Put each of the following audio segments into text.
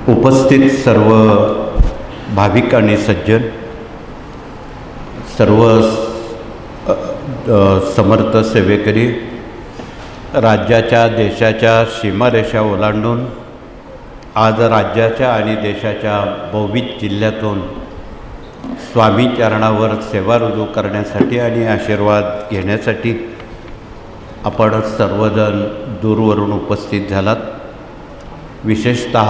उपस्थित सर्व भाविक आणि सज्जन, सर्व समर्थ सेवेकरी, राज्याच्या देशाच्या सीमारेषा ओलांडून आज राज्याच्या आणि देशाच्या बहुविध जिल्ह्यातून स्वामी चरणावर सेवा रुजू करण्यासाठी आणि आशीर्वाद घेण्यासाठी आपण सर्वजण दूरवरून उपस्थित झालात. विशेषतः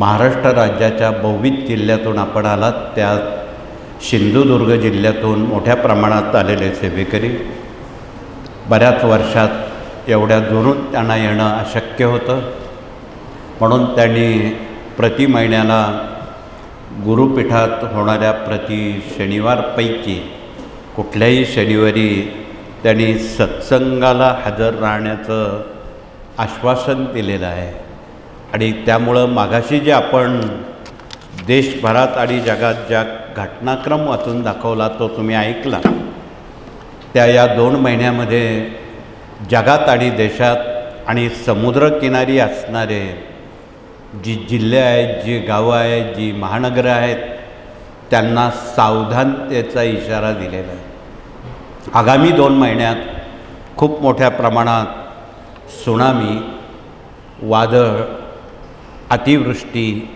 महाराष्ट्र राज्याच्या बहुविध जिल्ह्यातून आपण आलात. त्यात सिंधुदुर्ग जिल्ह्यातून मोठ्या प्रमाणात आलेले सेवेकरी. बऱ्याच वर्षात एवढ्या दुरून त्यांना येणं अशक्य होतं, म्हणून त्यांनी प्रति महिन्याला गुरुपीठात होणाऱ्या प्रति शनिवारपैकी कुठल्याही शनिवारी त्यांनी सत्संगाला हजर राहण्याचं आश्वासन दिलेलं आहे. आणि त्यामुळं मागाशी जे आपण देशभरात आणि जगात ज्या घटनाक्रम वाचून दाखवला तो तुम्ही ऐकला, त्या या 2 महिन्यामध्ये जगात आणि देशात आणि समुद्रकिनारी असणारे जी जिल्हे आहेत, जी गावं आहेत, जी महानगरं आहेत, त्यांना सावधानतेचा इशारा दिलेला आहे. आगामी 2 महिन्यात खूप मोठ्या प्रमाणात त्सुनामी, वादळ, अतिवृष्टी,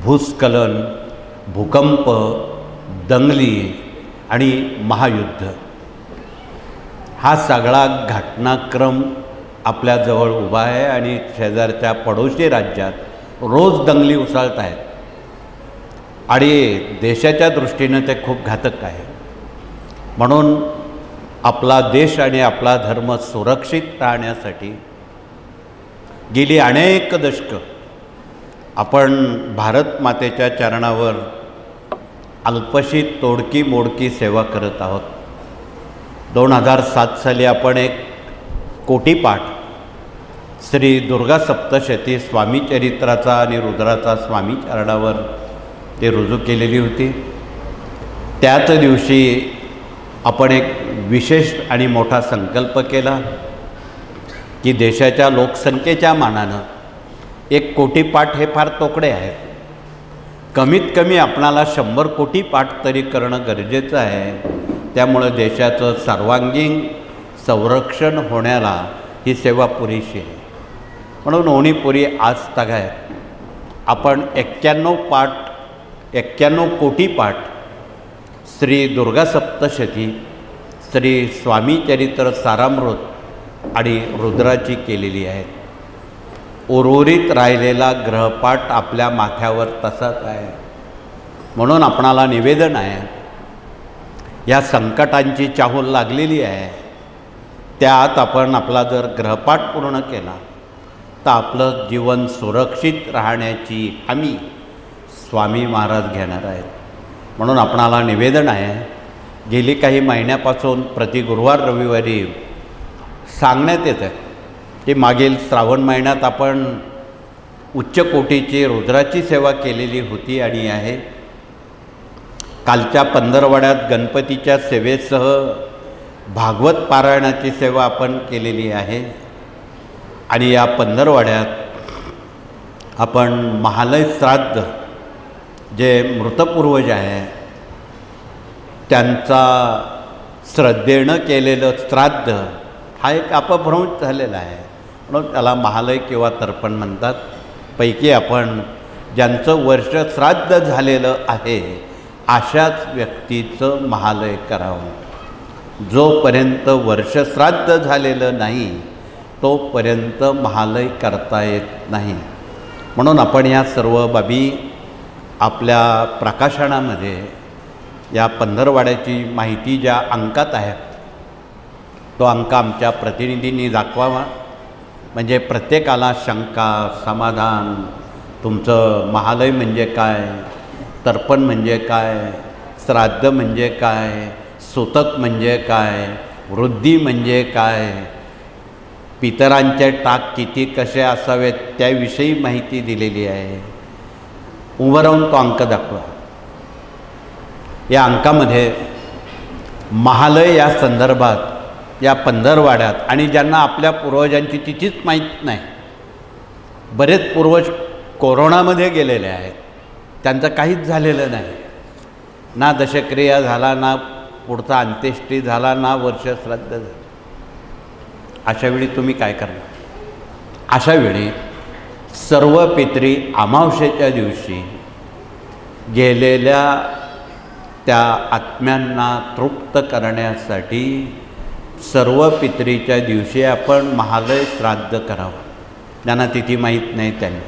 भूस्खलन, भूकंप, दंगली आणि महायुद्ध हा सगळा घटनाक्रम आपल्याजवळ उभा आहे. आणि शेजारच्या पडोशी राज्यात रोज दंगली उसळत आहेत आणि देशाच्या दृष्टीनं ते खूप घातक आहे. म्हणून आपला देश आणि आपला धर्म सुरक्षित राहण्यासाठी गेली अनेक दशकं आपण भारत मातेच्या चरणावर अल्पशी तोडकी मोडकी सेवा करत आहोत. 2007 साली आपण एक कोटीपाठ श्री दुर्गा सप्तशती स्वामी चरित्राचा आणि रुद्राचा स्वामी चरणावर ते रुजू केलेली होती. त्याच दिवशी आपण एक विशेष आणि मोठा संकल्प केला की देशाच्या लोकसंख्येच्या मानानं 1 कोटी पाठ हे फार तोकडे आहेत. कमीत कमी आपणाला 100 कोटी पाठ तरी करणं गरजेचं आहे. त्यामुळं देशाचं सर्वांगीण संरक्षण होण्याला ही सेवा पुरेशी आहे. म्हणून ओणीपुरी आज तागायत आपण 91 कोटी पाठ श्री दुर्गा सप्तशती, श्री स्वामी चरित्र सारामृत आणि रुद्राची केलेली आहे. उर्वरित राहिलेला ग्रहपाठ आपल्या माथ्यावर तसाच आहे. म्हणून आपणाला निवेदन आहे, या संकटांची चाहूल लागलेली आहे, त्यात आपण आपला जर ग्रहपाठ पूर्ण केला तर आपलं जीवन सुरक्षित राहण्याची हमी स्वामी महाराज घेणार आहेत. म्हणून आपणाला निवेदन आहे, गेली काही महिन्यापासून प्रति गुरुवार रविवारी सांगण्यात येतं की मागील श्रावण महिन्यात आपण उच्च कोटीची रुद्राची सेवा केलेली होती आणि आहे. कालच्या पंधरवड्यात गणपतीच्या सेवेसह भागवत पारायणाची सेवा आपण केलेली आहे. आणि या पंधरवड्यात आपण महालय श्राद्ध, जे मृतपूर्वज आहे त्यांचा श्रद्धेनं केलेलं श्राद्ध हा एक अपभ्रंश झालेला आहे. म्हणून त्याला महालय किंवा तर्पण म्हणतात. पैकी आपण ज्यांचं वर्ष श्राद्ध झालेलं आहे अशाच व्यक्तीचं महालय करावं. जोपर्यंत वर्ष श्राद्ध झालेलं नाही तोपर्यंत महालय करता येत नाही. म्हणून आपण या सर्व बाबी आपल्या प्रकाशनामध्ये या पंधरवड्याची माहिती ज्या अंकात आहे तो अंक आमच्या प्रतिनिधींनी दाखवावा. म्हणजे प्रत्येकाला शंका, समाधान, तुमचं महालय म्हणजे काय, तर्पण म्हणजे काय, श्राद्ध म्हणजे काय, सूतक म्हणजे काय, वृद्धी म्हणजे काय, पितरांचे टाक किती कसे असावेत त्याविषयी माहिती दिलेली आहे. उभं राहून तो अंक दाखवा. या अंकामध्ये महालय या संदर्भात या पंधरवाड्यात आणि ज्यांना आपल्या पूर्वजांची तिथीच माहीत नाही, बरेच पूर्वज कोरोनामध्ये गेलेले आहेत, त्यांचं काहीच झालेलं नाही, ना दशक्रिया झाला, ना पुढचा अंत्येष्टी झाला, ना वर्षश्राद्ध झालं. अशावेळी तुम्ही काय करणार? अशावेळी सर्व पितरी अमावस्येच्या दिवशी गेलेल्या त्या आत्म्यांना तृप्त करण्यासाठी सर्व पितरीच्या दिवशी आपण महालय श्राद्ध करावं. त्यांना तिथी माहीत नाही त्यांनी.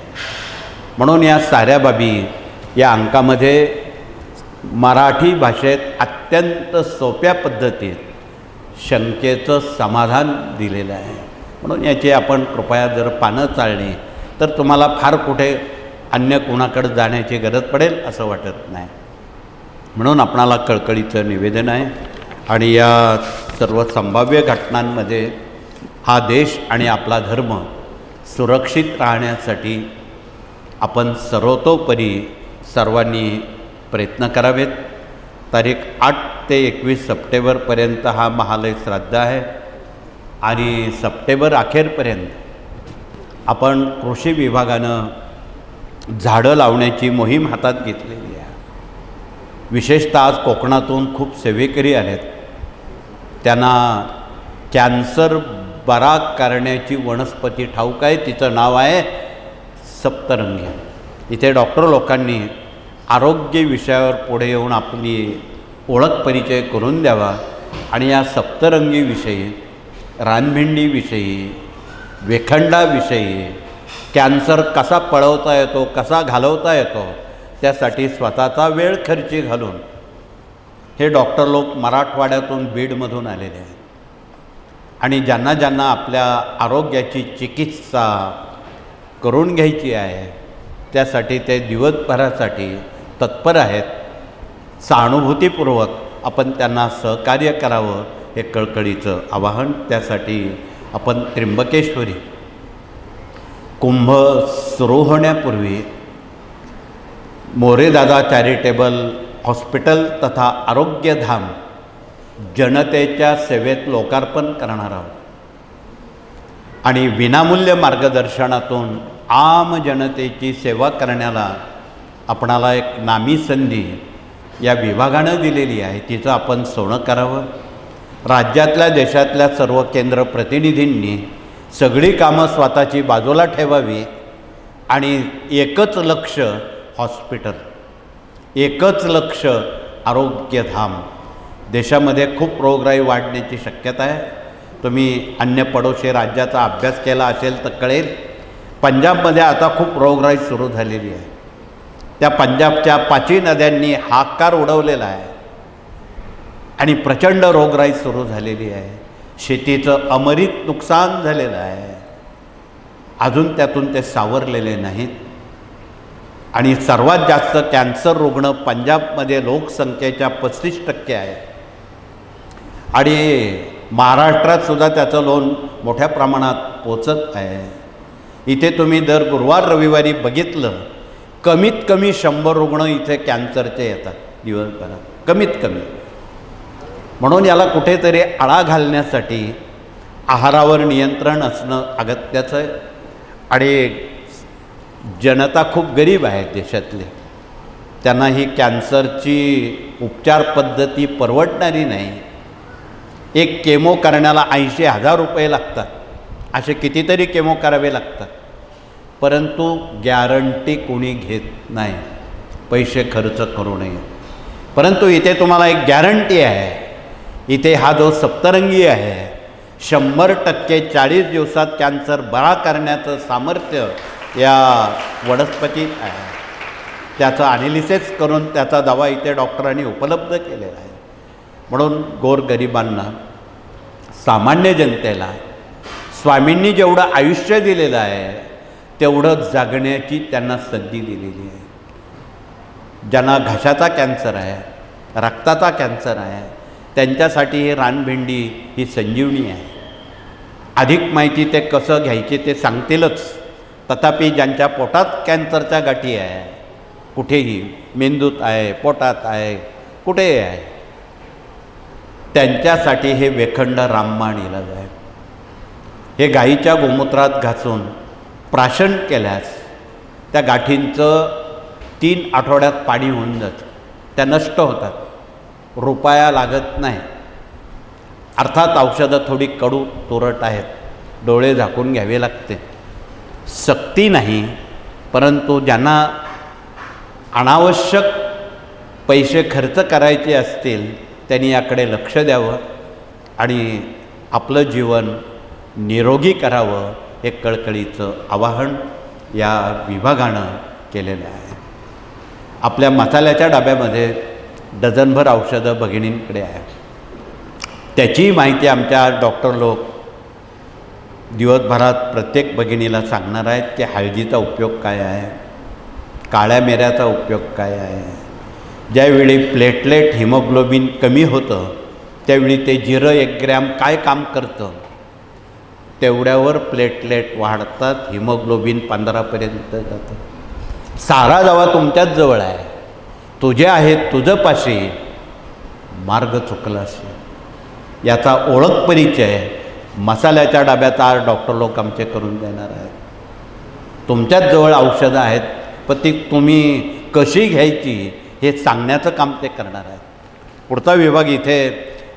म्हणून या साऱ्या बाबी या अंकामध्ये मराठी भाषेत अत्यंत सोप्या पद्धतीत शंकेचं समाधान दिलेलं आहे. म्हणून याची आपण कृपया जर पानं चालली तर तुम्हाला फार कुठे अन्य कोणाकडे जाण्याची गरज पडेल असं वाटत नाही. म्हणून आपणाला कळकळीचं निवेदन आहे. आणि या सर्व संभाव्य घटनांमध्ये हा देश आणि आपला धर्म सुरक्षित राहण्यासाठी आपण सर्वतोपरी सर्वांनी प्रयत्न करावेत. तारीख 8 ते 21 सप्टेंबरपर्यंत हा महालय श्राद्ध आहे आणि सप्टेंबर अखेरपर्यंत आपण कृषी विभागानं झाडं लावण्याची मोहीम हातात घेतलेली आहे. विशेषतः आज कोकणातून खूप सेवेकरी आलेत. त्यांना कॅन्सर बरा करण्याची वनस्पती ठाऊक आहे. तिचं नाव आहे सप्तरंगी. इथे डॉक्टर लोकांनी आरोग्य विषयावर पुढे येऊन आपली ओळख परिचय करून द्यावा आणि या सप्तरंगीविषयी, रानभेंडीविषयी, वेखंडाविषयी, कॅन्सर कसा पळवता येतो, कसा घालवता येतो, त्यासाठी स्वतःचा वेळ खर्ची घालून हे डॉक्टर लोक मराठवाड्यातून बीडमधून आलेले आहेत. आणि ज्यांना ज्यांना आपल्या आरोग्याची चिकित्सा करून घ्यायची आहे त्यासाठी ते दिवसभरासाठी तत्पर आहेत. सहानुभूतीपूर्वक आपण त्यांना सहकार्य करावं हे कळकळीचं आवाहन. त्यासाठी आपण त्र्यंबकेश्वरी कुंभ सुरू होण्यापूर्वी मोरेदादा चॅरिटेबल हॉस्पिटल तथा आरोग्यधाम जनतेच्या सेवेत लोकार्पण करणार आहोत. आणि विनामूल्य मार्गदर्शनातून आम जनतेची सेवा करण्याला आपणाला एक नामी संधी या विभागानं दिलेली आहे. तिचं आपण सोनं करावं. राज्यातल्या देशातल्या सर्व केंद्र प्रतिनिधींनी सगळी कामं स्वतःची बाजूला ठेवावी आणि एकच लक्ष हॉस्पिटल, एकच लक्ष आरोग्यधाम. देशामध्ये खूप रोगराई वाढण्याची शक्यता आहे. तुम्ही अन्य पडोशी राज्याचा अभ्यास केला असेल तर कळेल. पंजाबमध्ये आता खूप रोगराई सुरू झालेली आहे. त्या पंजाबच्या 5 नद्यांनी हाहाकार उडवलेला आहे आणि प्रचंड रोगराई सुरू झालेली आहे. शेतीचं अमरित नुकसान झालेलं आहे. अजून त्यातून ते सावरलेले नाहीत. आणि सर्वात जास्त कॅन्सर रुग्ण पंजाबमध्ये लोकसंख्येच्या 35% आहे. आणि महाराष्ट्रात सुद्धा त्याचं लोन मोठ्या प्रमाणात पोचत आहे. इथे तुम्ही दर गुरुवार रविवारी बघितलं कमीत कमी 100 रुग्ण इथे कॅन्सरचे येतात दिवसभरात, कमीत कमी. म्हणून याला कुठेतरी आळा घालण्यासाठी आहारावर नियंत्रण असणं अगत्याचं आहे. आणि जनता खूप गरीब आहे देशातले. त्यांना ही कॅन्सरची उपचार पद्धती परवडणारी नाही. एक केमो करण्याला 80,000 रुपये लागतात. असे कितीतरी केमो करावे लागतात. परंतु गॅरंटी कोणी घेत नाही पैसे खर्च करू नये. परंतु इथे तुम्हाला एक गॅरंटी आहे. इथे हा जो सप्तरंगी आहे 100% 40 दिवसात कॅन्सर बरा करण्याचं सामर्थ्य या वनस्पतीत आहे. त्याचं ॲनालिसिस करून त्याचा दवा इथे डॉक्टरांनी उपलब्ध केलेला आहे. म्हणून गोरगरिबांना, सामान्य जनतेला स्वामींनी जेवढं आयुष्य दिलेलं आहे तेवढं जगण्याची त्यांना संधी दिलेली आहे. ज्यांना घशाचा कॅन्सर आहे, रक्ताचा कॅन्सर आहे, त्यांच्यासाठी हे रानभेंडी ही संजीवनी आहे. अधिक माहिती ते कसं घ्यायची ते सांगतीलच. तथापि ज्यांच्या पोटात कॅन्सरच्या गाठी आहे, कुठेही मेंदूत आहे, पोटात आहे, कुठेही आहे, त्यांच्यासाठी हे वेखंड रामबाण इलाज आहे. हे गाईच्या गोमूत्रात घासून प्राशन केल्यास त्या गाठींचं 3 आठवड्यात पाणी होऊन जातं, त्या नष्ट होतात, रुपया लागत नाही. अर्थात औषधं थोडी कडू तुरट आहेत, डोळे झाकून घ्यावे लागते, सक्ती नाही. परंतु ज्यांना अनावश्यक पैसे खर्च करायचे असतील त्यांनी याकडे लक्ष द्यावं आणि आपलं जीवन निरोगी करावं, हे कळकळीचं आवाहन या विभागानं केलेलं आहे. आपल्या मसाल्याच्या डब्यामध्ये डझनभर औषधं भगिनींकडे आहे. त्याची माहिती आमच्या डॉक्टर लोक दिवसभरात प्रत्येक भगिनीला सांगणार आहेत की हळदीचा उपयोग काय आहे, काळ्या मिऱ्याचा उपयोग काय आहे. ज्यावेळी प्लेटलेट हिमोग्लोबिन कमी होतं त्यावेळी ते जिरं 1 ग्रॅम काय काम करतं, तेवढ्यावर प्लेटलेट वाढतात, हिमोग्लोबिन 15पर्यंत जातं. सारा दवा तुमच्याच जवळ आहे, तुझे आहे तुझं पाशी, मार्ग चुकला असेल याचा ओळख परिचय मसाल्याच्या डब्यात आज डॉक्टर लोक आमचे करून देणार आहेत. तुमच्याच जवळ औषधं आहेत, पण ती तुम्ही कशी घ्यायची हे सांगण्याचं काम ते करणार आहेत. पुढचा विभाग इथे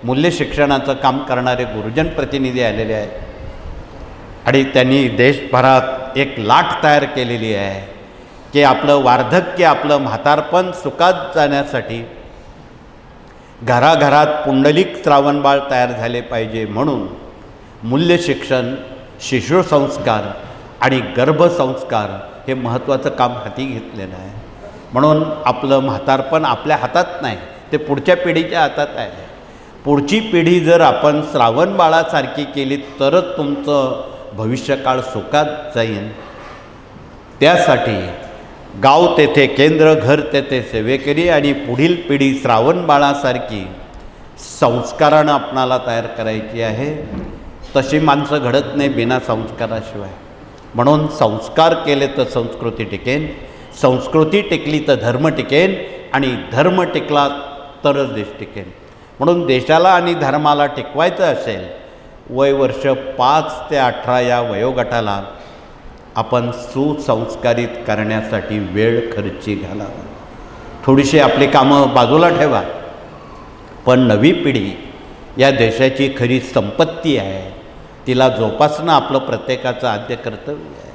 मूल्य शिक्षणाचं काम करणारे गुरुजन प्रतिनिधी आलेले आहेत आणि त्यांनी देशभरात एक लाट तयार केलेली आहे की आपलं वार्धक्य, आपलं म्हातारपण सुखात जाण्यासाठी घराघरात पुंडलिक श्रावणबाळ तयार झाले पाहिजे. म्हणून मूल्य शिक्षण, शिशुसंस्कार आणि गर्भसंस्कार हे महत्त्वाचं काम हाती घेतलेलं आहे. म्हणून आपलं म्हातारपण आपल्या हातात नाही, ते पुढच्या पिढीच्या हातात आहे. पुढची पिढी जर आपण श्रावणबाळासारखी केली तरच तुमचं भविष्यकाळ सुखात जाईल. त्यासाठी गाव तेथे केंद्र, घर तेथे सेवेकरी आणि पुढील पिढी श्रावणबाळासारखी संस्कारानं आपणाला तयार करायची आहे. तशी माणसं घडत नाही बिना संस्काराशिवाय. म्हणून संस्कार केले तर संस्कृती टिकेन, संस्कृती टिकली तर धर्म टिकेन आणि धर्म टिकला तरच देश टिकेन. म्हणून देशाला आणि धर्माला टिकवायचं असेल वर्ष 5 ते 18 या वयोगटाला आपण सुसंस्कारित करण्यासाठी वेळ खर्ची घालावा. थोडीशी आपली कामं बाजूला ठेवा, पण नवी पिढी या देशाची खरी संपत्ती आहे, तिला जोपासणं आपलं प्रत्येकाचं आद्य कर्तव्य आहे.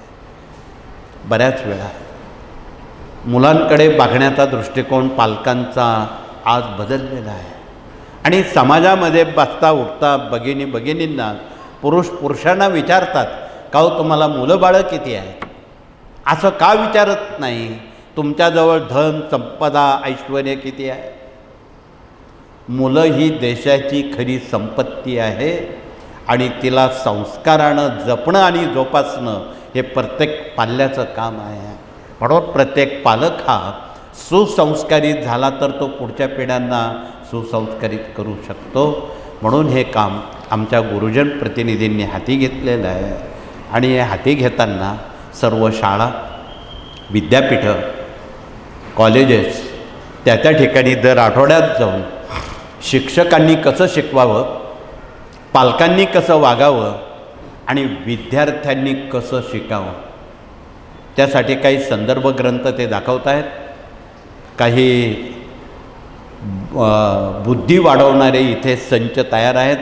बऱ्याच वेळा मुलांकडे बघण्याचा दृष्टिकोन पालकांचा आज बदललेला आहे आणि समाजामध्ये बसता उठता भगिनींना पुरुषांना विचारतात, का हो तुम्हाला मुलं बाळं किती आहेत? असं का विचारत नाही, तुमच्याजवळ धन संपदा ऐश्वर्य किती आहे? मुलं ही देशाची खरी संपत्ती आहे आणि तिला संस्कारानं जपणं आणि जोपासणं हे प्रत्येक पाल्याचं काम आहे. म्हणून प्रत्येक पालक हा सुसंस्कारित झाला तर तो पुढच्या पिढ्यांना सुसंस्कारित करू शकतो. म्हणून हे काम आमच्या गुरुजन प्रतिनिधींनी हाती घेतलेलं आहे आणि हे हाती घेताना सर्व शाळा, विद्यापीठं, कॉलेजेस त्या ठिकाणी दर आठवड्यात जाऊन शिक्षकांनी कसं शिकवावं, पालकांनी कसं वागावं आणि विद्यार्थ्यांनी कसं शिकावं, त्यासाठी काही संदर्भ ग्रंथ ते दाखवत आहेत. काही बुद्धी वाढवणारे इथे संच तयार आहेत,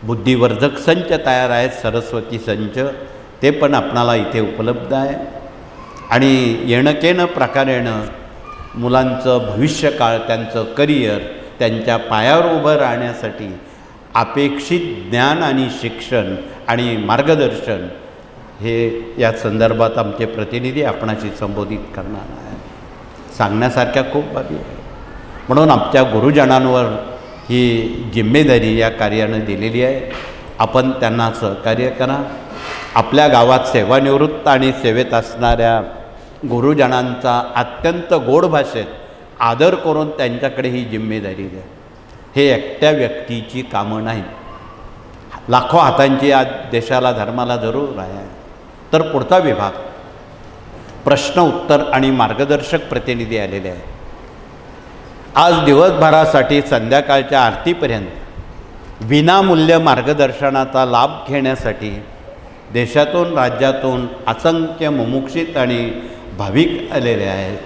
बुद्धिवर्धक संच तयार आहेत, सरस्वती संच, ते पण आपणाला इथे उपलब्ध आहे. आणि येणकेनं प्रकारेनं मुलांचं भविष्यकाळ, त्यांचं करिअर, त्यांच्या पायावर उभं राहण्यासाठी अपेक्षित ज्ञान आणि शिक्षण आणि मार्गदर्शन हे या संदर्भात आमचे प्रतिनिधी आपणाशी संबोधित करणार आहे. सांगण्यासारख्या खूप बाबी आहे. म्हणून आमच्या गुरुजनांवर ही जिम्मेदारी या कार्यानं दिलेली आहे. आपण त्यांना सहकार्य करा. आपल्या गावात सेवानिवृत्त आणि सेवेत असणाऱ्या गुरुजनांचा अत्यंत गोड भाषेत आदर करून त्यांच्याकडे ही जिम्मेदारी द्या. हे एकट्या व्यक्तीची कामं नाही, लाखो हातांची आज देशाला धर्माला जरूर आहे. तर पुढचा विभाग प्रश्न उत्तर आणि मार्गदर्शक प्रतिनिधी आलेले आहेत. आज दिवसभरासाठी संध्याकाळच्या आरतीपर्यंत विनामूल्य मार्गदर्शनाचा लाभ घेण्यासाठी देशातून राज्यातून असंख्य मुमुक्षित आणि भाविक आलेले आहेत.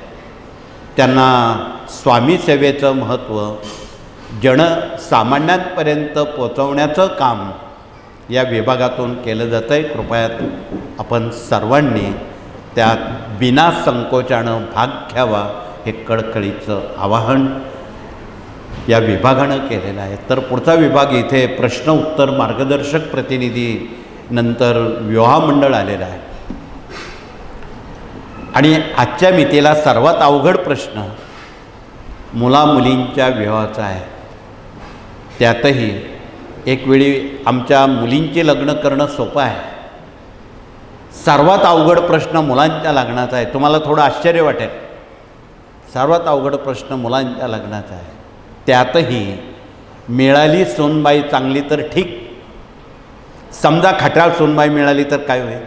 त्यांना स्वामी सेवेचं महत्त्व जनसामान्यांपर्यंत पोचवण्याचं काम या विभागातून केलं जातं आहे. कृपया आपण सर्वांनी त्यात बिना संकोचानं भाग घ्यावा हे कळकळीचं आवाहन या विभागानं केलेलं आहे. तर पुढचा विभाग इथे प्रश्न उत्तर मार्गदर्शक प्रतिनिधी नंतर विवाह मंडळ आलेलं आहे. आणि आजच्या मितीला सर्वात अवघड प्रश्न मुलामुलींच्या विवाहाचा आहे. त्यातही एकवेळी आमच्या मुलींची लग्न करणं सोपं आहे. सर्वात अवघड प्रश्न मुलांच्या लग्नाचा आहे. तुम्हाला थोडं आश्चर्य वाटेल. सर्वात अवघड प्रश्न मुलांच्या लग्नाचा आहे. त्यातही मिळाली सूनबाई चांगली तर ठीक, समजा खट्याळ सूनबाई मिळाली तर काय होईल?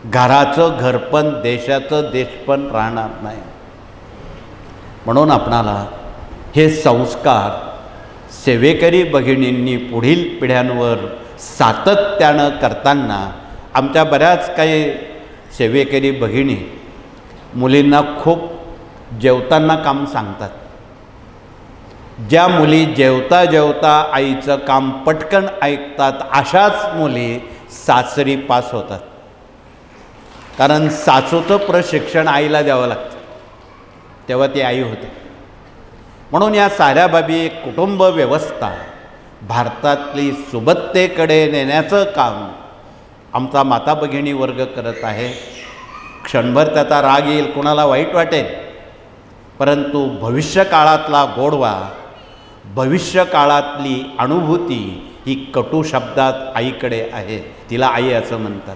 घराचं घरपण देशाचं देशपण राहणार नाही. म्हणून आपणाला हे संस्कार सेवेकरी भगिनींनी पुढील पिढ्यांवर सातत्यानं करताना आमच्या बऱ्याच काही सेवेकरी भगिनी मुलींना खूप जेवताना काम सांगतात. ज्या मुली जेवता जेवता आईचं काम पटकन ऐकतात अशाच मुली सासरी पास होतात. कारण सासूचं प्रशिक्षण आईला द्यावं लागतं, तेव्हा ती आई होते. म्हणून या साऱ्या बाबी एक कुटुंब व्यवस्था भारतातली सुबत्तेकडे नेण्याचं काम आमचा माता भगिनी वर्ग करत आहे. क्षणभर त्याचा राग येईल, कोणाला वाईट वाटेल, परंतु भविष्यकाळातला गोडवा, भविष्यकाळातली अनुभूती ही कटू शब्दात आईकडे आहे. तिला आई असं म्हणतात.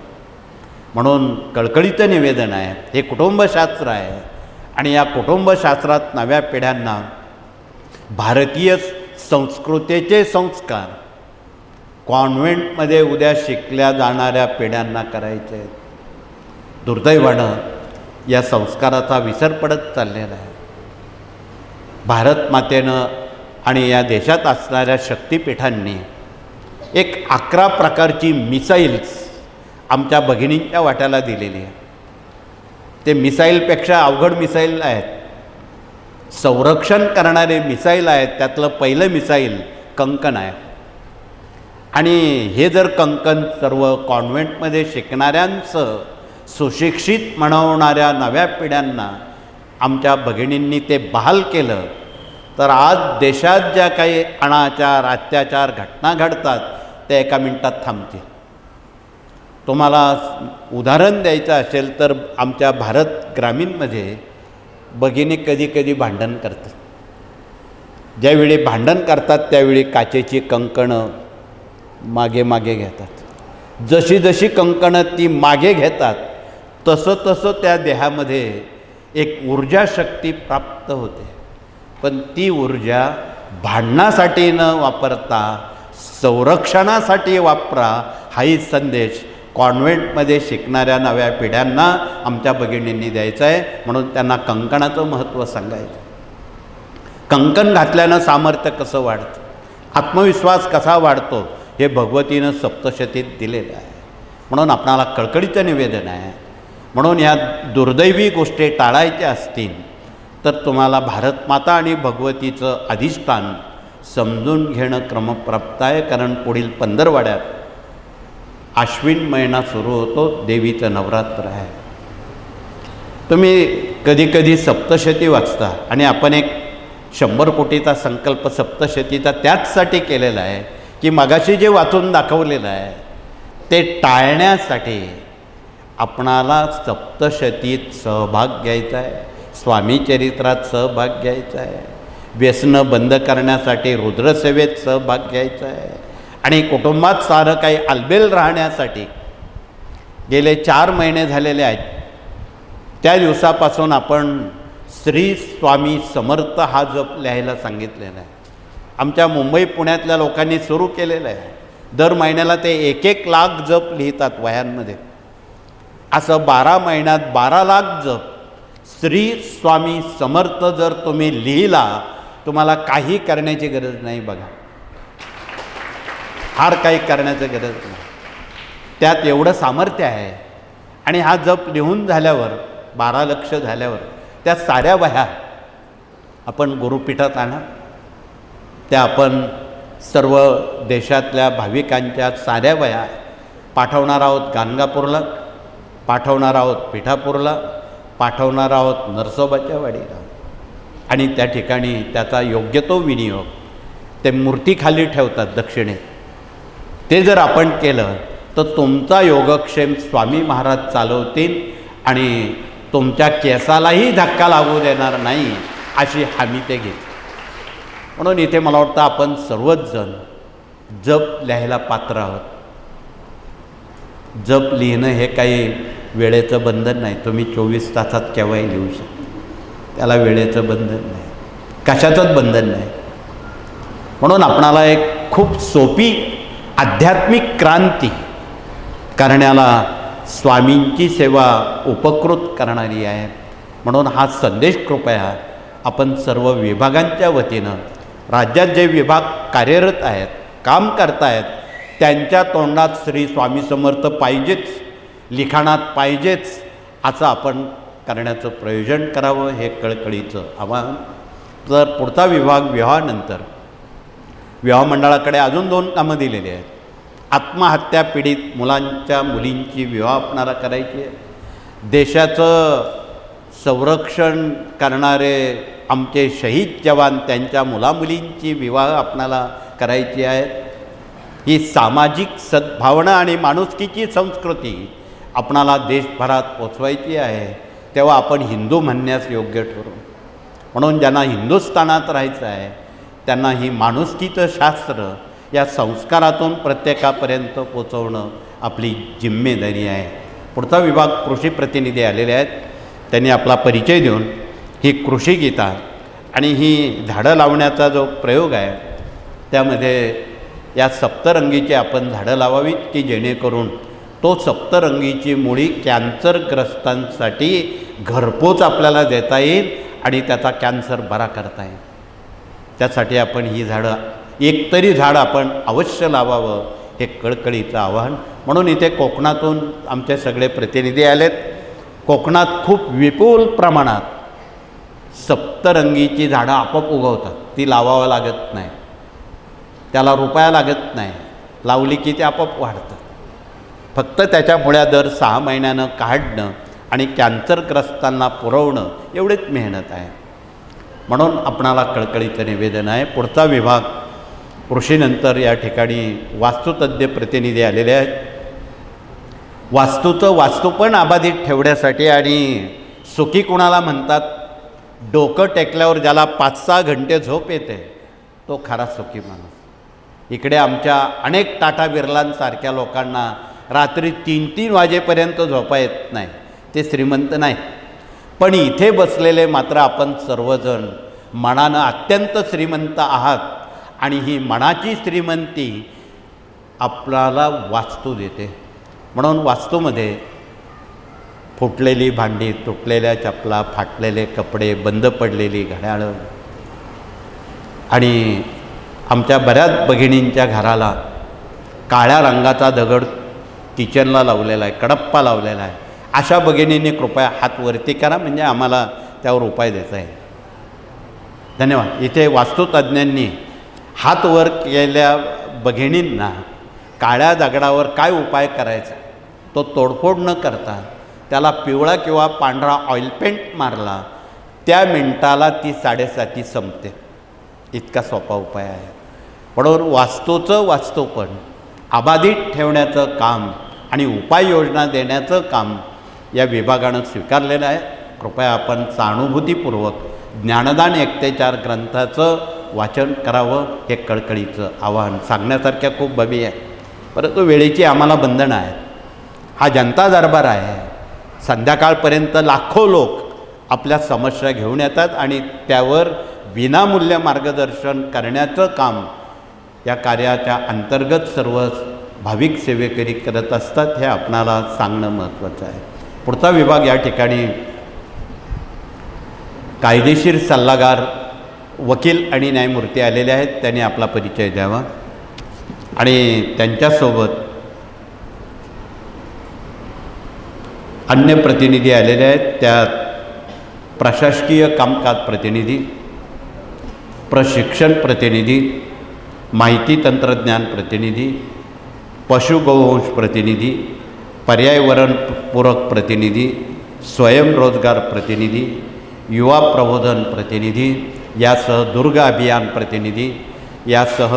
म्हणून कळकळीचं निवेदन आहे. हे कुटुंबशास्त्र आहे आणि या कुटुंबशास्त्रात नव्या पिढ्यांना भारतीय संस्कृतीचे संस्कार कॉन्व्हेंटमध्ये उद्या शिकल्या जाणाऱ्या पिढ्यांना करायचे आहेत. दुर्दैवानं या संस्काराचा विसर पडत चाललेला आहे. भारत मातेनं आणि या देशात असणाऱ्या शक्तिपीठांनी एक 11 प्रकारची मिसाईल्स आमच्या भगिनींच्या वाट्याला दिलेली आहे. ते मिसाईलपेक्षा अवघड मिसाईल आहेत, संरक्षण करणारे मिसाईल आहेत. त्यातलं पहिलं मिसाईल कंकण आहे. आणि हे जर कंकण सर्व कॉन्व्हेंटमध्ये शिकणाऱ्यांचं सुशिक्षित म्हणवणाऱ्या नव्या पिढ्यांना आमच्या भगिनींनी ते बहाल केलं तर आज देशात ज्या काही अनाचार अत्याचार घटना घडतात त्या एका मिनिटात थांबतील. तुम्हाला उदाहरण द्यायचं असेल तर आमच्या भारत ग्रामीणमध्ये भगिनी कधी कधी भांडण करतात. ज्यावेळी भांडण करतात त्यावेळी काचेची कंकणं मागे मागे घेतात. जशी जशी कंकणं ती मागे घेतात तसं तसं त्या देहामध्ये एक ऊर्जा शक्ती प्राप्त होते. पण ती ऊर्जा भांडणासाठी न वापरता संरक्षणासाठी वापरा, हाही संदेश कॉन्व्हेंटमध्ये शिकणाऱ्या नव्या पिढ्यांना आमच्या भगिनींनी द्यायचं आहे. म्हणून त्यांना कंकणाचं महत्त्व सांगायचं. कंकण घातल्यानं सामर्थ्य कसं वाढतं, आत्मविश्वास कसा वाढतो हे भगवतीनं सप्तशतीत दिलेलं आहे. म्हणून आपणाला कळकळीचं निवेदन आहे. म्हणून ह्या दुर्दैवी गोष्टी टाळायच्या असतील तर तुम्हाला भारतमाता आणि भगवतीचं अधिष्ठान समजून घेणं क्रमप्राप्त आहे. कारण पुढील पंधरवड्यात आश्विन महिना सुरू होतो, देवीचं नवरात्र आहे. तुम्ही कधी कधी सप्तशती वाचता आणि आपण एक 100 कोटीचा संकल्प सप्तशतीचा त्याचसाठी केलेला आहे की मगाशी जे वाचून दाखवलेलं आहे ते टाळण्यासाठी आपणाला सप्तशतीत सहभाग घ्यायचा आहे, स्वामीचरित्रात सहभाग घ्यायचा आहे, व्यसनं बंद करण्यासाठी रुद्रसेवेत सहभाग घ्यायचा आहे आणि कुटुंबात सारं काही आलबेल राहण्यासाठी गेले 4 महिने झालेले आहेत. त्या दिवसापासून आपण श्री स्वामी समर्थ हा जप लिहायला सांगितलेला आहे. आमच्या मुंबई पुण्यातल्या लोकांनी सुरू केलेलं आहे. दर महिन्याला ते 1-1 लाख जप लिहितात वह्यांमध्ये. असं 12 महिन्यात 12 लाख जप श्री स्वामी समर्थ जर तुम्ही लिहिला, तुम्हाला काही करण्याची गरज नाही. बघा, फार काही करण्याची गरज नाही. त्यात एवढं सामर्थ्य आहे आणि हा जप लिहून झाल्यावर 12 लक्ष झाल्यावर त्या साऱ्या वह्या आपण गुरुपीठात आणा. त्या आपण सर्व देशातल्या भाविकांच्या साऱ्या वह्या पाठवणार आहोत गाणगापूरला, पाठवणार आहोत पिठापूरला, पाठवणार आहोत नरसोबाच्या वाडीला. आणि त्या ठिकाणी त्याचा योग्य तो विनियोग ते मूर्तीखाली ठेवतात दक्षिणेत. ते जर आपण केलं तर तुमचा योगक्षेम स्वामी महाराज चालवतील आणि तुमच्या केसालाही धक्का लागू देणार नाही अशी हमी ते घेतील. म्हणून इथे मला वाटतं आपण सर्वच जण जप लिहायला पात्र आहोत. जप लिहिणं हे काही वेळेचं बंधन नाही. तुम्ही 24 तासात केव्हाही लिहू शकता. त्याला वेळेचं बंधन नाही, कशाचंच बंधन नाही. म्हणून आपणाला एक खूप सोपी आध्यात्मिक क्रांती करण्याला स्वामींची सेवा उपकृत करणारी आहे. म्हणून हा संदेश कृपया आपण सर्व विभागांच्या वतीनं राज्यात जे विभाग कार्यरत आहेत, काम करतायत, त्यांच्या तोंडात श्री स्वामी समर्थ पाहिजेच, लिखाणात पाहिजेच असं आपण करण्याचं प्रयोजन करावं, हे कळकळीचं आवाहन. तर पुढचा विभाग विवाहानंतर विवाह मंडळाकडे अजून 2 कामं दिलेली आहेत. आत्महत्या पीडित मुलींची विवाह आपणाला करायची आहे. देशाचं संरक्षण करणारे आमचे शहीद जवान त्यांच्या मुलामुलींची विवाह आपणाला करायची आहेत. ही सामाजिक सद्भावना आणि माणुसकीची संस्कृती आपणाला देशभरात पोचवायची आहे. तेव्हा आपण हिंदू म्हणण्यास योग्य ठरू. म्हणून ज्यांना हिंदुस्थानात राहायचं आहे त्यांना ही माणुसकीचं शास्त्र या संस्कारातून प्रत्येकापर्यंत पोचवणं आपली जिम्मेदारी आहे. पुढचा विभाग कृषी प्रतिनिधी आलेले आहेत. त्यांनी आपला परिचय देऊन ही कृषी गीता आणि ही झाडं लावण्याचा जो प्रयोग आहे त्यामध्ये या सप्तरंगीची आपण झाडं लावावीत की जेणेकरून तो सप्तरंगीची मुळी कॅन्सरग्रस्तांसाठी घरपोच आपल्याला देता येईल आणि त्याचा कॅन्सर बरा करता येईल. त्यासाठी आपण ही झाडं एकतरी झाड आपण अवश्य लावावं हे कळकळीचं आवाहन. म्हणून इथे कोकणातून आमचे सगळे प्रतिनिधी आलेत. कोकणात खूप विपुल प्रमाणात सप्तरंगीची झाडं आपोआप उगवतात. ती लावावं लागत नाही, त्याला रुपया लागत नाही, लावली की ते आपोआप वाढतं. फक्त त्याच्या मुळ्या दर 6 महिन्यानं काढणं आणि कॅन्सरग्रस्तांना पुरवणं एवढीच मेहनत आहे. म्हणून आपणाला कळकळीचं निवेदन आहे. पुढचा विभाग कृषीनंतर या ठिकाणी वास्तुतज्ञ प्रतिनिधी आलेले आहेत. वास्तूचं वास्तूपण अबाधित ठेवण्यासाठी आणि सुखी कुणाला म्हणतात, डोकं टेकल्यावर ज्याला 5-6 घंटे झोप येते तो खरा सुखी माणूस. इकडे आमच्या अनेक टाटा बिर्लांसारख्या लोकांना रात्री 3-3 वाजेपर्यंत झोपा येत नाही. ते श्रीमंत नाहीत. पण इथे बसलेले मात्र आपण सर्वजण मनानं अत्यंत श्रीमंत आहात आणि ही मनाची श्रीमंती आपल्याला वास्तू देते. म्हणून वास्तूमध्ये फुटलेली भांडी, तुटलेल्या चपला, फाटलेले कपडे, बंद पडलेली घड्याळं आणि आमच्या बऱ्याच भगिनींच्या घराला काळ्या रंगाचा दगड किचनला लावलेला आहे, कडप्पा लावलेला आहे. अशा भगिनींनी कृपया हात वरती करा, म्हणजे आम्हाला त्यावर उपाय देता येईल. धन्यवाद. इथे वास्तुतज्ञांनी हात वर केलेल्या भगिनींना काळ्या दगडावर काय उपाय करायचा तो तोडफोड न करता त्याला पिवळा किंवा पांढरा ऑइल पेंट मारला, त्या मिनिटाला ती 7:30 संपते. इतका सोपा उपाय आहे. म्हणून वास्तूचं वास्तूपण अबाधित ठेवण्याचं काम आणि उपाययोजना देण्याचं काम या विभागानं स्वीकारलेलं आहे. कृपया आपण सहानुभूतीपूर्वक ज्ञानदान 1-4 ग्रंथाचं वाचन करावं हे कळकळीचं आवाहन. सांगण्यासारख्या खूप बाबी आहे, परंतु वेळेची आम्हाला बंधनं आहेत. हा जनता दरबार आहे. संध्याकाळपर्यंत लाखो लोक आपल्या समस्या घेऊन येतात आणि त्यावर विनामूल्य मार्गदर्शन करण्याचं काम या कार्याच्या अंतर्गत सर्व भाविक सेवेकरी करत असतात. हे आपणाला सांगणं महत्त्वाचं आहे. पुढचा विभाग या ठिकाणी कायदेशीर सल्लागार, वकील आणि न्यायमूर्ती आलेले आहेत. त्यांनी आपला परिचय द्यावा आणि त्यांच्यासोबत अन्य प्रतिनिधी आलेले आहेत, त्यात प्रशासकीय कामकाज प्रतिनिधी, प्रशिक्षण प्रतिनिधी, माहिती तंत्रज्ञान प्रतिनिधी, पशुगोवंश प्रतिनिधी, पर्यावरणपूरक प्रतिनिधी, स्वयंरोजगार प्रतिनिधी, युवा प्रबोधन प्रतिनिधी, यासह दुर्ग अभियान प्रतिनिधी, यासह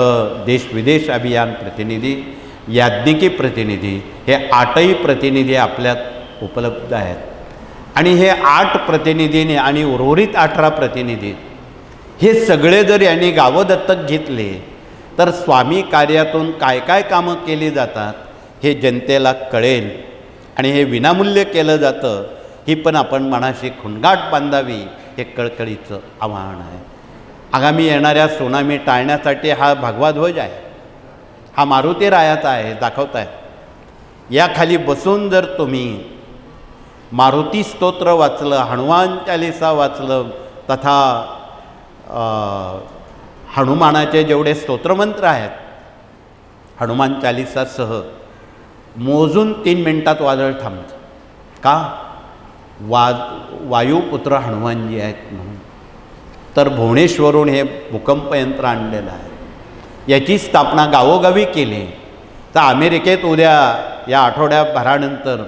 देश विदेश अभियान प्रतिनिधी, याज्ञिकी प्रतिनिधी, हे 8ही प्रतिनिधी आपल्यात उपलब्ध आहेत. आणि हे 8 प्रतिनिधीने आणि उर्वरित 18 प्रतिनिधी हे सगळे जर यांनी गावं दत्तक घेतले तर स्वामी कार्यातून काय काय कामं केली जातात हे जनतेला कळेल. आणि हे विनामूल्य केलं जातं ही पण आपण मनाशी खुणगाठ बांधावी, हे कळकळीचं आव्हान आहे. आगामी येणाऱ्या सुनामी टाळण्यासाठी हा भगवा ध्वज आहे, हा मारुती रायाचा आहे, दाखवत आहे. याखाली बसून जर तुम्ही मारुती स्तोत्र वाचलं, हनुमान चालीसा वाचलं, तथा हनुमानाचे जेवढे स्तोत्रमंत्र आहेत हनुमान चालीसासह मोजून 3 मिनिटात वादळ थांबतं. का? वायुपुत्र हनुमानजी आहेत म्हणून. तर भुवनेश्वरून हे भूकंप यंत्र आणलेलं आहे, याची स्थापना गावोगावी केली. तर अमेरिकेत उद्या या आठवड्याभरानंतर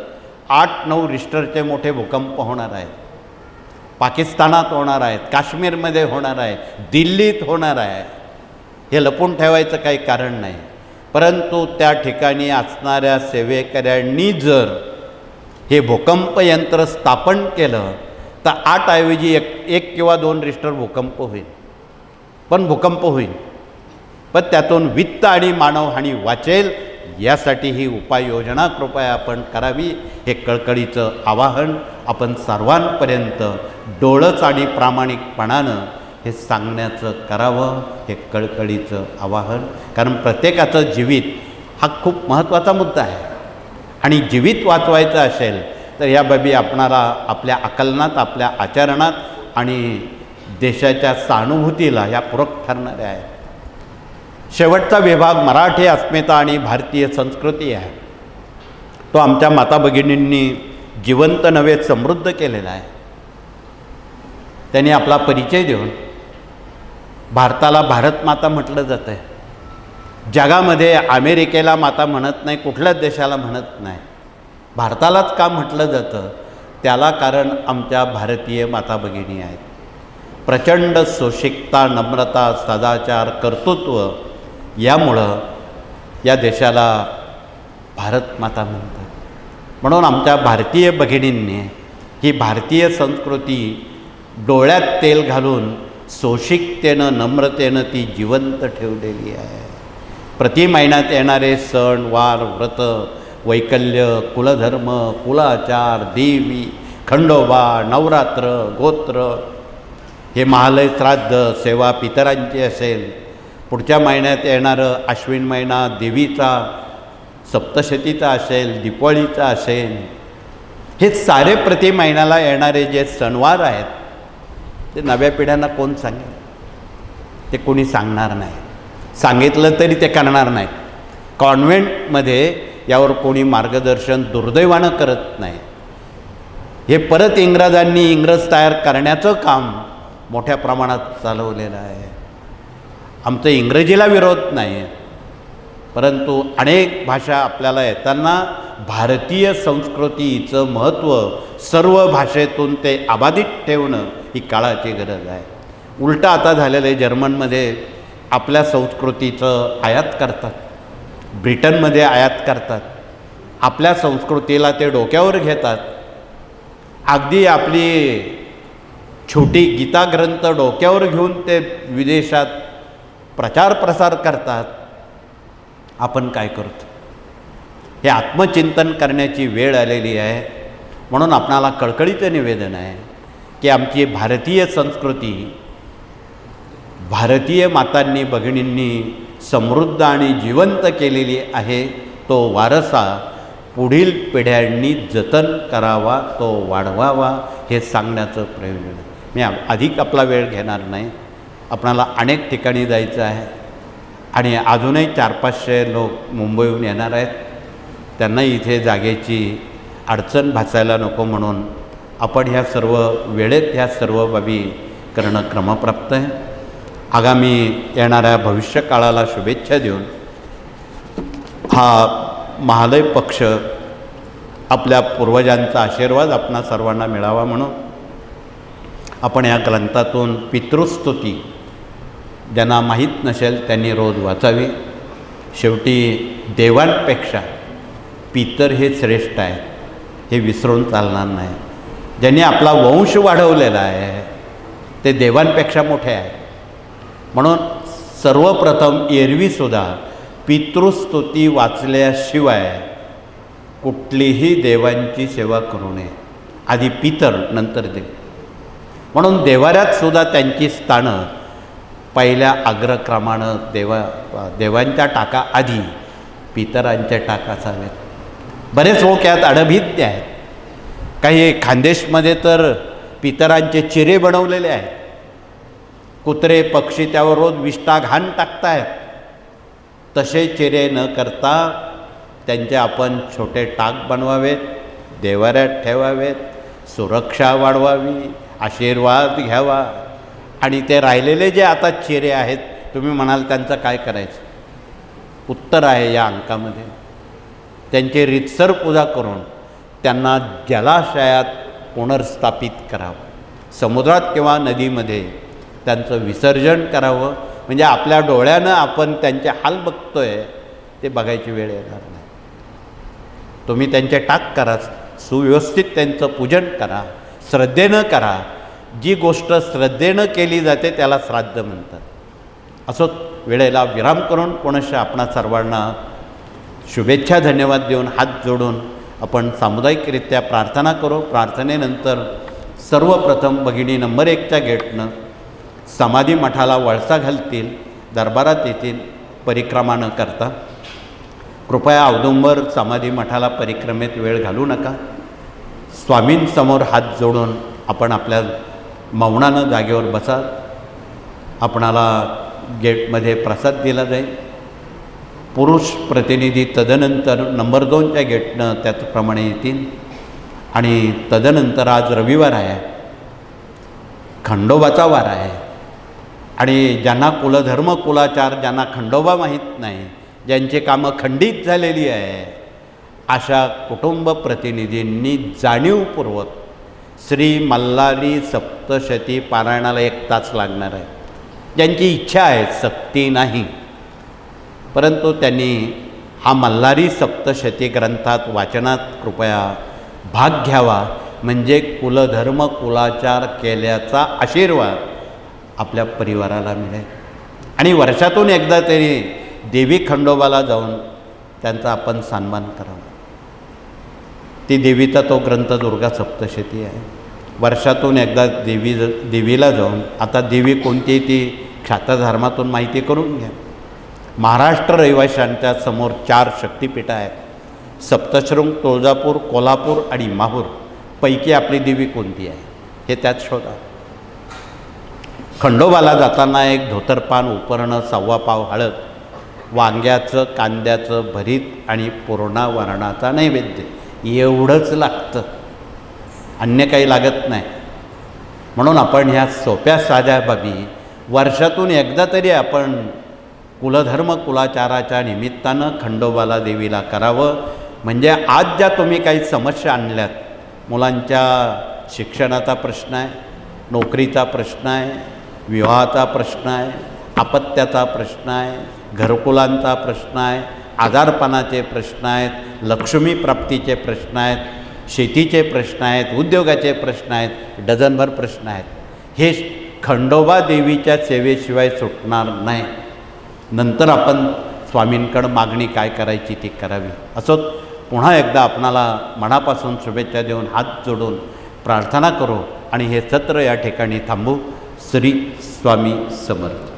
8-9 रिश्टरचे मोठे भूकंप होणार आहेत. पाकिस्तानात होणार आहेत, काश्मीरमध्ये होणार आहे, दिल्लीत होणार आहे. हे लपून ठेवायचं काही कारण नाही. परंतु त्या ठिकाणी असणाऱ्या सेवेकऱ्यांनी जर हे भूकंप यंत्र स्थापन केलं तर 8 ऐवजी 1 किंवा 2 रिश्टर भूकंप होईल, पण भूकंप होईल. पण त्यातून वित्त आणि मानवहानी वाचेल, यासाठी ही उपाययोजना कृपया आपण करावी, हे कळकळीचं आवाहन आपण सर्वांपर्यंत डोळस आणि प्रामाणिकपणानं हे सांगण्याचं करावं, हे कळकळीचं आवाहन. कारण प्रत्येकाचं जीवित हा खूप महत्त्वाचा मुद्दा आहे आणि जीवित वाचवायचं असेल तर या बाबी आपणाला आपल्या आकलनात, आपल्या आचरणात आणि देशाच्या सहानुभूतीला ह्या पूरक ठरणाऱ्या आहेत. शेवटचा विभाग मराठी अस्मिता आणि भारतीय संस्कृती आहे. तो आमच्या माता भगिनींनी जिवंत नव्हे समृद्ध केलेला आहे. त्यांनी आपला परिचय देऊन भारताला भारत माता म्हटलं जातं आहे. जगामध्ये अमेरिकेला माता म्हणत नाही, कुठल्याच देशाला म्हणत नाही, भारतालाच का म्हटलं जातं? त्याला कारण आमच्या भारतीय माता भगिनी आहेत. प्रचंड सोशिकता, नम्रता, सदाचार, कर्तृत्व यामुळं या देशाला भारत माता म्हणतात. म्हणून आमच्या भारतीय भगिनींनी ही भारतीय संस्कृती डोळ्यात तेल घालून सोशिकतेनं, नम्रतेनं ती जिवंत ठेवलेली आहे. प्रति महिन्यात येणारे सण, वार, व्रत, वैकल्य, कुलधर्म, कुलाचार, देवी, खंडोबा, नवरात्र, गोत्र, हे महालय श्राद्ध सेवा पितरांची असेल, पुढच्या महिन्यात येणारं अश्विन महिना देवीचा सप्तशतीचा असेल, दिवाळीचा असेल, हे सारे प्रति महिन्याला येणारे जे सणवार आहेत ते नव्या पिढ्यांना कोण सांगेल? ते कोणी सांगणार नाही. सांगितलं तरी ते करणार नाहीत. कॉन्व्हेंटमध्ये यावर कोणी मार्गदर्शन दुर्दैवानं करत नाही. हे परत इंग्रज तयार करण्याचं काम मोठ्या प्रमाणात चालवलेलं आहे. आमचं इंग्रजीला विरोध नाही, परंतु अनेक भाषा आपल्याला येताना भारतीय संस्कृतीचं महत्त्व सर्व भाषेतून ते अबाधित ठेवणं ही काळाची गरज आहे. उलटं आता झालेलं आहे. जर्मनमध्ये आपल्या संस्कृतीचं आयात करतात, ब्रिटनमध्ये आयात करतात, आपल्या संस्कृतीला ते डोक्यावर घेतात. अगदी आपली छोटी गीता ग्रंथ डोक्यावर घेऊन ते विदेशात प्रचार प्रसार करतात. आपण काय करतो? हे आत्मचिंतन करण्याची वेळ आलेली आहे. म्हणून आपणाला कळकळीचं निवेदन आहे की आमची भारतीय संस्कृती भारतीय मातांनी भगिनींनी समृद्ध आणि जिवंत केलेली आहे. तो वारसा पुढील पिढ्यांनी जतन करावा, तो वाढवावा, हे सांगण्याचं प्रयोजन आहे. मी अधिक आपला वेळ घेणार नाही. आपणाला अनेक ठिकाणी जायचं आहे आणि अजूनही 400-500 लोक मुंबईहून येणार आहेत. त्यांना इथे जागेची अडचण भासायला नको म्हणून आपण ह्या सर्व वेळेत ह्या सर्व बाबी करणं क्रमप्राप्त आहे. आगामी येणाऱ्या भविष्यकाळाला शुभेच्छा देऊन हा महालय पक्ष आपल्या पूर्वजांचा आशीर्वाद आपणा सर्वांना मिळावा म्हणून आपण या ग्रंथातून पितृस्तुती ज्यांना माहीत नसेल त्यांनी रोज वाचावी. शेवटी देवांपेक्षा पितर हे श्रेष्ठ आहे हे विसरून चालणार नाही. ज्यांनी आपला वंश वाढवलेला आहे ते देवांपेक्षा मोठे आहे. म्हणून सर्वप्रथम एरवीसुद्धा पितृस्तुती वाचल्याशिवाय कुठलीही देवांची सेवा करू नये. आधी पितर नंतर देव. म्हणून देवाऱ्यातसुद्धा त्यांची स्थानं पहिल्या अग्रक्रमानं देवांच्या टाका आधी पितरांच्या टाका असाव्यात. बरेच लोक यात अडभिज्ञ आहेत. काही खानदेशमध्ये तर पितरांचे चिरे बनवलेले आहेत. कुत्रे पक्षी त्यावर रोज विष्ठा घाण टाकतायत. तसे चिरे न करता त्यांचे आपण छोटे टाक बनवावेत, देवाऱ्यात ठेवावेत, सुरक्षा वाढवावी, आशीर्वाद घ्यावा. आणि ते राहिलेले जे आता चिरे आहेत तुम्ही म्हणाल त्यांचं काय करायचं. उत्तर आहे या अंकामध्ये. त्यांची रीतसर पूजा करून त्यांना जलाशयात पुनर्स्थापित करावं. समुद्रात किंवा नदीमध्ये त्यांचं विसर्जन करावं. म्हणजे आपल्या डोळ्यानं आपण त्यांचे हाल बघतोय ते बघायची वेळ येणार नाही. तुम्ही त्यांचे टाक करा, सुव्यवस्थित त्यांचं पूजन करा, श्रद्धेनं करा. जी गोष्ट श्रद्धेनं केली जाते त्याला श्राद्ध म्हणतात. असो वेळेला विराम करून पुनश्च आपणा सर्वांना शुभेच्छा धन्यवाद देऊन हात जोडून आपण सामुदायिकरित्या प्रार्थना करू. प्रार्थनेनंतर सर्वप्रथम भगिनी नंबर 1च्या गेटनं समाधी मठाला वळसा घालतील, दरबारात येतील परिक्रमा न करता. कृपया औदुंबर समाधी मठाला परिक्रमेत वेळ घालू नका. स्वामींसमोर हात जोडून आपण आपल्या मौनानं जागेवर बसा. आपणाला गेटमध्ये प्रसाद दिला जाईल. पुरुष प्रतिनिधी तदनंतर नंबर 2च्या गेटनं त्याचप्रमाणे येतील. आणि तदनंतर आज रविवार आहे, खंडोबाचा वार आहे. आणि ज्यांना कुलधर्म कुलाचार, ज्यांना खंडोबा माहीत नाही, ज्यांची कामं खंडित झालेली आहे, अशा कुटुंब प्रतिनिधींनी जाणीवपूर्वक श्री मल्हारी सप्तशती पारायणाला 1 तास लागणार आहे. ज्यांची इच्छा आहे, सक्ती नाही, परंतु त्यांनी हा मल्हारी सप्तशती ग्रंथात वाचनात कृपया भाग घ्यावा. म्हणजे कुलधर्म कुलाचार केल्याचा आशीर्वाद आपल्या परिवाराला मिळेल. आणि वर्षातून एकदा तरी देवी खंडोबाला जाऊन त्यांचा आपण सन्मान करावा. ती देवीचा तो ग्रंथ दुर्गा सप्तशती आहे. वर्षातून एकदा देवीला जाऊन, आता देवी कोणती ती ख्यातधर्मातून माहिती करून घ्या. महाराष्ट्र रहिवाशांच्या समोर 4 शक्तिपीठं आहेत. सप्तशृंग, तुळजापूर, कोल्हापूर आणि माहूर पैकी आपली देवी कोणती आहे हे त्यात शोधा. खंडोबाला जाताना एक धोतरपान, उपरणं, 1.25 पाव हळद, वांग्याचं कांद्याचं भरीत आणि पूर्णा वरणाचा नैवेद्य एवढंच लागतं, अन्य काही लागत नाही. म्हणून आपण ह्या सोप्या साध्या बाबी वर्षातून एकदा तरी आपण कुलधर्म कुलाचाराच्या निमित्तानं खंडोबाला देवीला करावं. म्हणजे आज ज्या तुम्ही काही समस्या आणल्यात, मुलांच्या शिक्षणाचा प्रश्न आहे, नोकरीचा प्रश्न आहे, विवाहाचा प्रश्न आहे, अपत्याचा प्रश्न आहे, घरकुलांचा प्रश्न आहे, आजारपणाचे प्रश्न आहेत, लक्ष्मी प्राप्तीचे प्रश्न आहेत, शेतीचे प्रश्न आहेत, उद्योगाचे प्रश्न आहेत, डझनभर प्रश्न आहेत. हे खंडोबा देवीच्या सेवेशिवाय सुटणार नाही. नंतर आपण स्वामींकडं मागणी काय करायची ती करावी. असोच पुन्हा एकदा आपणाला मनापासून शुभेच्छा देऊन हात जोडून प्रार्थना करू आणि हे सत्र या ठिकाणी थांबू. श्री स्वामी समर्थ.